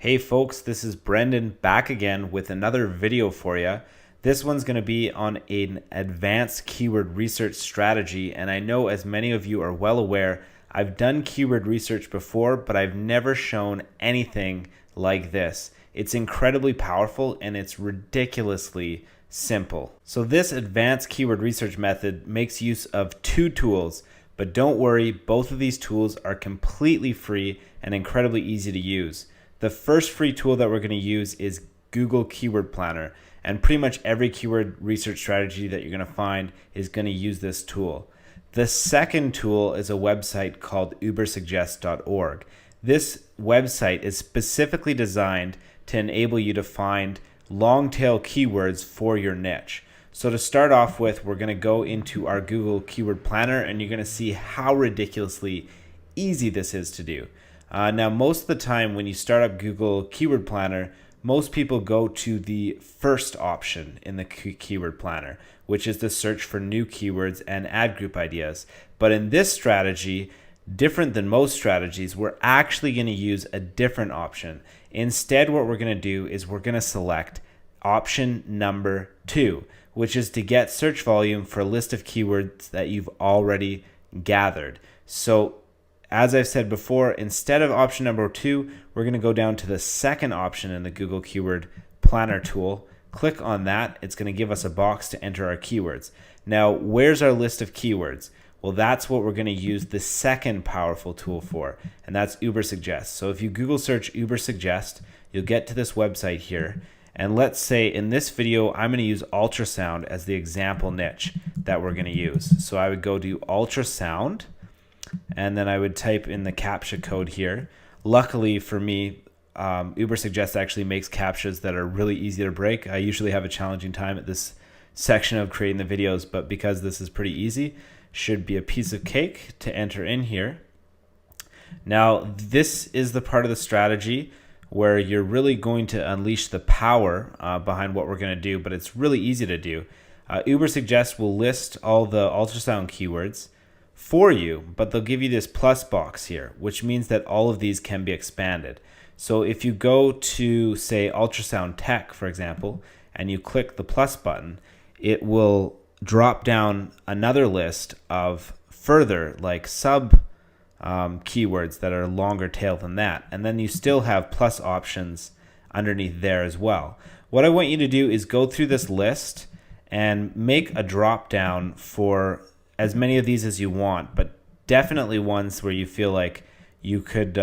Hey folks, this is Brendan back again with another video for you. This one's going to be on an advanced keyword research strategy, and I know as many of you are well aware, I've done keyword research before, but I've never shown anything like this. It's incredibly powerful and it's ridiculously simple. So this advanced keyword research method makes use of two tools, but don't worry, both of these tools are completely free and incredibly easy to use. The first free tool that we're going to use is Google Keyword Planner, and pretty much every keyword research strategy that you're going to find is going to use this tool. The second tool is a website called ubersuggest.org. This website is specifically designed to enable you to find long tail keywords for your niche. So to start off with, we're going to go into our Google Keyword Planner, and you're going to see how ridiculously easy this is to do. Now, most of the time when you start up Google Keyword Planner, most people go to the first option in the Keyword Planner, which is to search for new keywords and ad group ideas. But in this strategy, different than most strategies, we're actually going to use a different option. Instead, what we're going to do is we're going to select option number 2, which is to get search volume for a list of keywords that you've already gathered. So as I've said before, instead of option number 2, we're going to go down to the second option in the Google Keyword Planner tool. Click on that. It's going to give us a box to enter our keywords. Now, where's our list of keywords? Well, that's what we're going to use the second powerful tool for, and that's Ubersuggest. So if you Google search Ubersuggest, you'll get to this website here. And let's say in this video, I'm going to use ultrasound as the example niche that we're going to use. So I would go to ultrasound, and then I would type in the CAPTCHA code here. Luckily for me, Ubersuggest actually makes CAPTCHAs that are really easy to break. I usually have a challenging time at this section of creating the videos, but because this is pretty easy, should be a piece of cake to enter in here. Now, this is the part of the strategy where you're really going to unleash the power behind what we're going to do, but it's really easy to do. Ubersuggest will list all the ultrasound keywords for you, but they'll give you this plus box here, which means that all of these can be expanded. So if you go to, say, ultrasound tech, for example, and you click the plus button, it will drop down another list of further like sub keywords that are longer tail than that. And then you still have plus options underneath there as well. What I want you to do is go through this list and make a drop down for as many of these as you want, but definitely ones where you feel like you could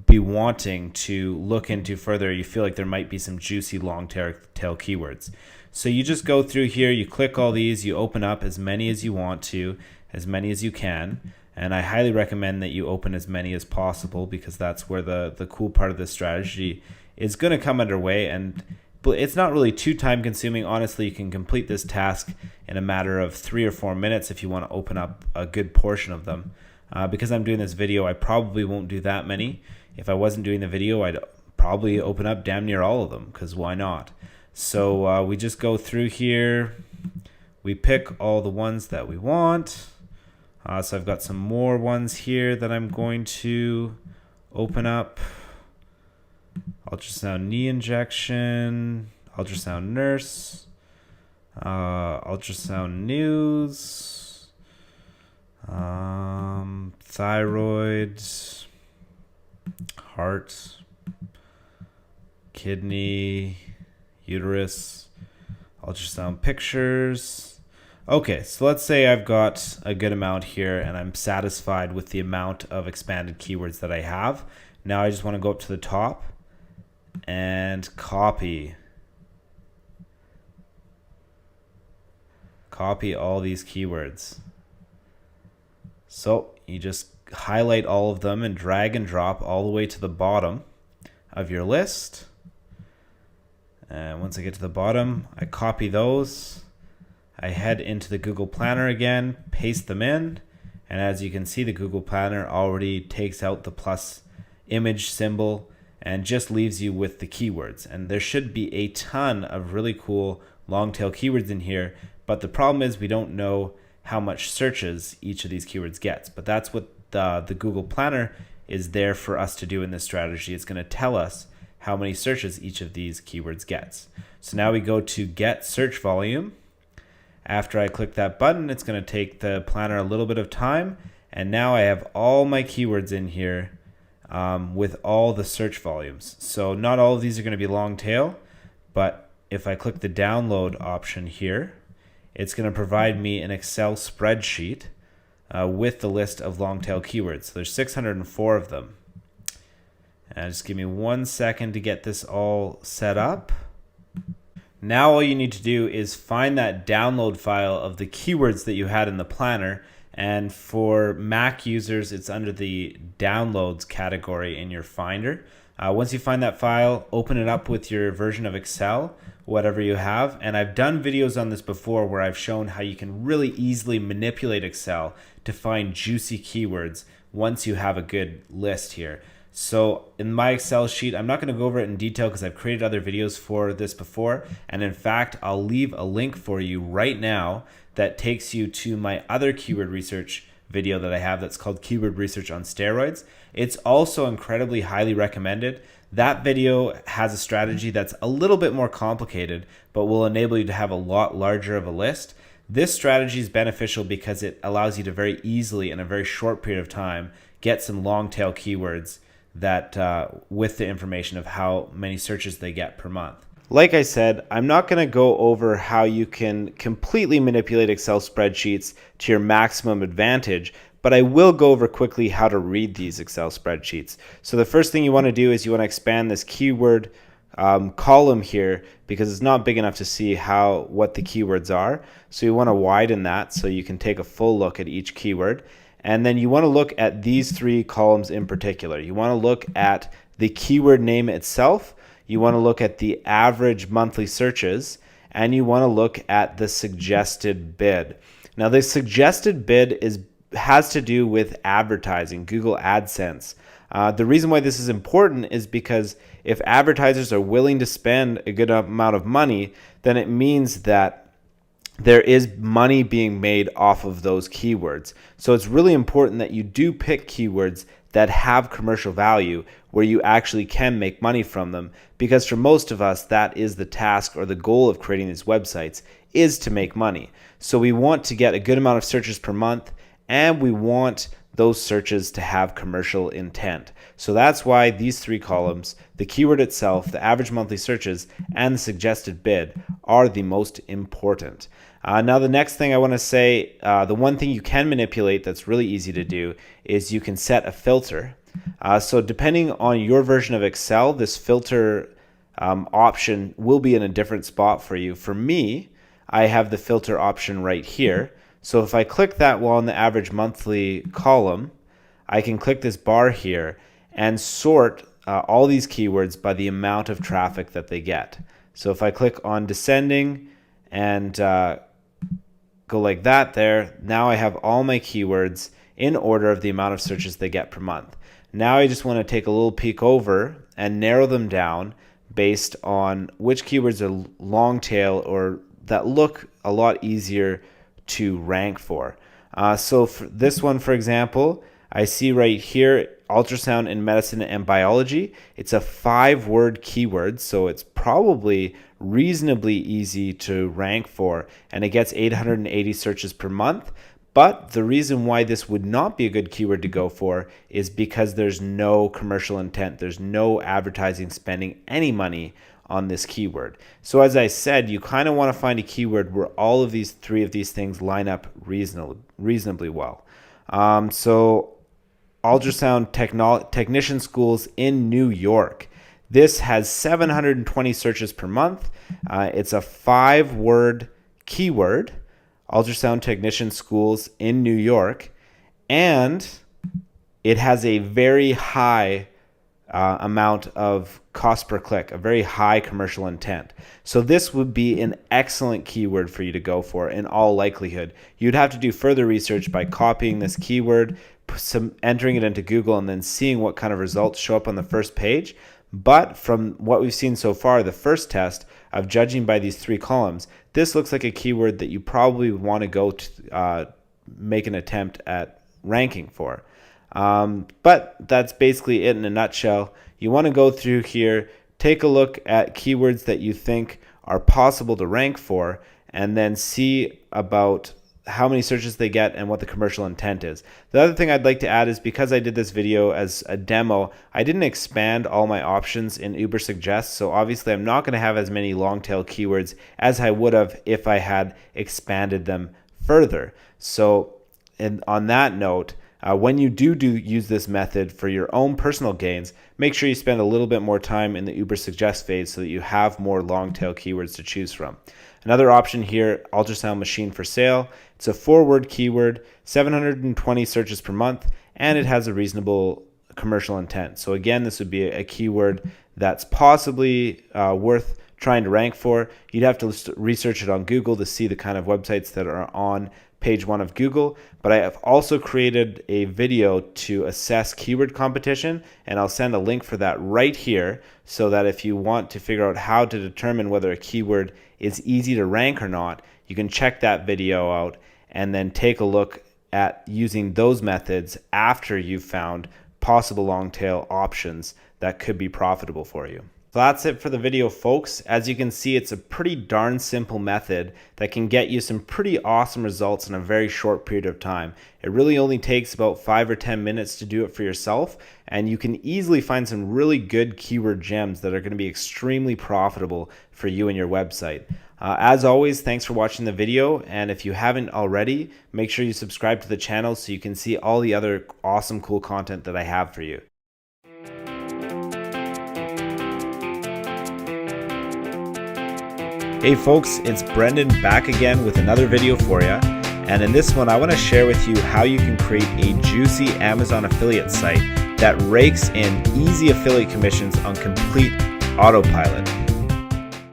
be wanting to look into further. You feel like there might be some juicy long tail keywords. So you just go through here, you click all these, you open up as many as you want to, as many as you can. And I highly recommend that you open as many as possible, because that's where the cool part of this strategy is going to come underway. And it's not really too time consuming. Honestly, you can complete this task in a matter of 3 or 4 minutes if you want to open up a good portion of them. Because I'm doing this video, I probably won't do that many. If I wasn't doing the video, I'd probably open up damn near all of them, because why not? So we just go through here. We pick all the ones that we want. So I've got some more ones here that I'm going to open up. Ultrasound knee injection, ultrasound nurse, ultrasound news, thyroid, heart, kidney, uterus, ultrasound pictures. Okay, so let's say I've got a good amount here and I'm satisfied with the amount of expanded keywords that I have. Now I just want to go up to the top and copy all these keywords. So you just highlight all of them and drag and drop all the way to the bottom of your list. And once I get to the bottom, I copy those. I head into the Google Planner again, paste them in, and as you can see, the Google Planner already takes out the plus image symbol and just leaves you with the keywords. And there should be a ton of really cool long tail keywords in here, but the problem is we don't know how much searches each of these keywords gets. But that's what the Google Planner is there for us to do in this strategy. It's going to tell us how many searches each of these keywords gets. So now we go to get search volume. After I click that button, it's going to take the planner a little bit of time, and now I have all my keywords in here with all the search volumes. So not all of these are going to be long tail, but if I click the download option here, it's going to provide me an Excel spreadsheet with the list of long tail keywords. So there's 604 of them. And just give me 1 second to get this all set up. Now all you need to do is find that download file of the keywords that you had in the planner, and for Mac users it's under the downloads category in your Finder. Once you find that file, open it up with your version of Excel, whatever you have, and I've done videos on this before where I've shown how you can really easily manipulate Excel to find juicy keywords once you have a good list here. So in my Excel sheet, I'm not going to go over it in detail because I've created other videos for this before. And in fact, I'll leave a link for you right now that takes you to my other keyword research video that I have that's called Keyword Research on Steroids. It's also incredibly highly recommended. That video has a strategy that's a little bit more complicated, but will enable you to have a lot larger of a list. This strategy is beneficial because it allows you to very easily, in a very short period of time, get some long tail keywords that with the information of how many searches they get per month. Like I said, I'm not going to go over how you can completely manipulate Excel spreadsheets to your maximum advantage, but I will go over quickly how to read these Excel spreadsheets. So the first thing you want to do is you want to expand this keyword column here because it's not big enough to see what the keywords are. So you want to widen that so you can take a full look at each keyword. And then you want to look at these three columns in particular. You want to look at the keyword name itself, you want to look at the average monthly searches, and you want to look at the suggested bid. Now the suggested bid has to do with advertising, Google AdSense. The reason why this is important is because if advertisers are willing to spend a good amount of money, then it means that there is money being made off of those keywords. So it's really important that you do pick keywords that have commercial value where you actually can make money from them, because for most of us that is the task or the goal of creating these websites, is to make money. So we want to get a good amount of searches per month, and we want those searches to have commercial intent. So that's why these three columns, the keyword itself, the average monthly searches, and the suggested bid, are the most important. Now the next thing I want to say, the one thing you can manipulate that's really easy to do is you can set a filter. So depending on your version of Excel, this filter option will be in a different spot for you. For me, I have the filter option right here. So if I click that while in the average monthly column, I can click this bar here and sort all these keywords by the amount of traffic that they get. So if I click on descending and go like that there, now I have all my keywords in order of the amount of searches they get per month. Now I just want to take a little peek over and narrow them down based on which keywords are long tail or that look a lot easier to rank for. So for this one, for example, I see right here, ultrasound in medicine and biology. It's a 5-word keyword, so it's probably reasonably easy to rank for, and it gets 880 searches per month. But the reason why this would not be a good keyword to go for is because there's no commercial intent. There's no advertising spending any money on this keyword. So as I said, you kind of want to find a keyword where all of these three of these things line up reasonably well. So ultrasound technician schools in New York. This has 720 searches per month. It's a 5-word keyword, ultrasound technician schools in New York, and it has a very high amount of cost per click, a very high commercial intent. So this would be an excellent keyword for you to go for in all likelihood. You'd have to do further research by copying this keyword, entering it into Google, and then seeing what kind of results show up on the first page. But from what we've seen so far, the first test of judging by these 3 columns, this looks like a keyword that you probably want to go to make an attempt at ranking for. But that's basically it in a nutshell. You want to go through here, take a look at keywords that you think are possible to rank for, and then see about how many searches they get and what the commercial intent is. The other thing I'd like to add is, because I did this video as a demo, I didn't expand all my options in Ubersuggest, so obviously I'm not going to have as many long tail keywords as I would have if I had expanded them further. So on that note, when you do use this method for your own personal gains, make sure you spend a little bit more time in the Ubersuggest phase so that you have more long tail keywords to choose from. Another option here, ultrasound machine for sale. It's a 4-word keyword, 720 searches per month, and it has a reasonable commercial intent. So again, this would be a keyword that's possibly worth trying to rank for. You'd have to research it on Google to see the kind of websites that are on page 1 of Google, but I have also created a video to assess keyword competition, and I'll send a link for that right here, so that if you want to figure out how to determine whether a keyword is easy to rank or not, you can check that video out and then take a look at using those methods after you've found possible long tail options that could be profitable for you. So that's it for the video, folks. As you can see, it's a pretty darn simple method that can get you some pretty awesome results in a very short period of time. It really only takes about 5 or 10 minutes to do it for yourself, and you can easily find some really good keyword gems that are going to be extremely profitable for you and your website. As always, thanks for watching the video, and if you haven't already, make sure you subscribe to the channel so you can see all the other awesome, cool content that I have for you. Hey folks, it's Brendan back again with another video for you, and in this one I want to share with you how you can create a juicy Amazon affiliate site that rakes in easy affiliate commissions on complete autopilot.